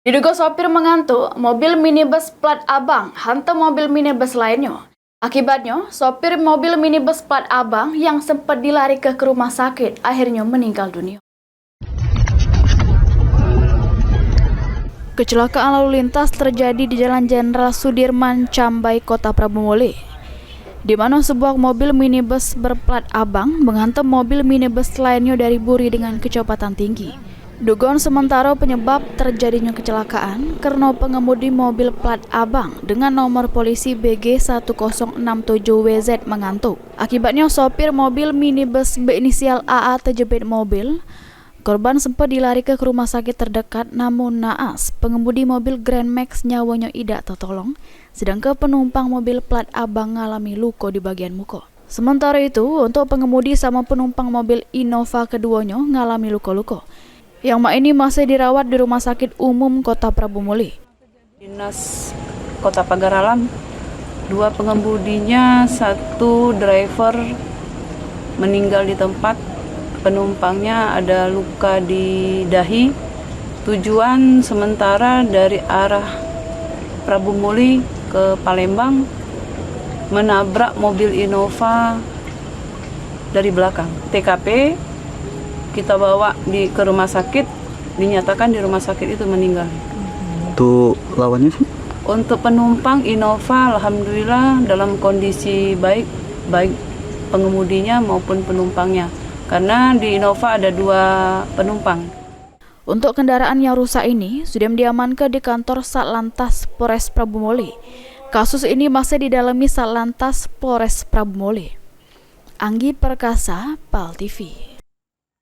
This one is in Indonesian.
Diduga sopir mengantuk, mobil minibus plat abang hantam mobil minibus lainnya. Akibatnya, sopir mobil minibus plat abang yang sempat dilarikan ke rumah sakit akhirnya meninggal dunia. Kecelakaan lalu lintas terjadi di Jalan Jenderal Sudirman, Cambai, Kota Prabumulih, di mana sebuah mobil minibus berplat abang menghantam mobil minibus lainnya dari Buri dengan kecepatan tinggi. Dugaan sementara penyebab terjadinya kecelakaan karena pengemudi mobil plat abang dengan nomor polisi BG 1067WZ mengantuk. Akibatnya sopir mobil minibus berinisial AA terjepit mobil. Korban sempat dilarikan ke rumah sakit terdekat, namun naas pengemudi mobil Grand Max nyawanya tidak tertolong, sedangkan penumpang mobil plat abang mengalami luka di bagian muka. Sementara itu, untuk pengemudi sama penumpang mobil Innova keduanya mengalami luka-luka. Yang ini masih dirawat di Rumah Sakit Umum Kota Prabumulih. Dinas Kota Pagar Alam, 2 pengemudinya, 1 driver meninggal di tempat, penumpangnya ada luka di dahi. Tujuan sementara dari arah Prabumulih ke Palembang menabrak mobil Innova dari belakang. TKP kita bawa ke rumah sakit, dinyatakan di rumah sakit itu meninggal. Untuk lawannya sih? Untuk penumpang Innova, alhamdulillah dalam kondisi baik pengemudinya maupun penumpangnya. Karena di Innova ada 2 penumpang. Untuk kendaraan yang rusak ini sudah diamankan di kantor Satlantas Polres Prabumulih. Kasus ini masih didalami Satlantas Polres Prabumulih. Anggi Perkasa, PAL TV.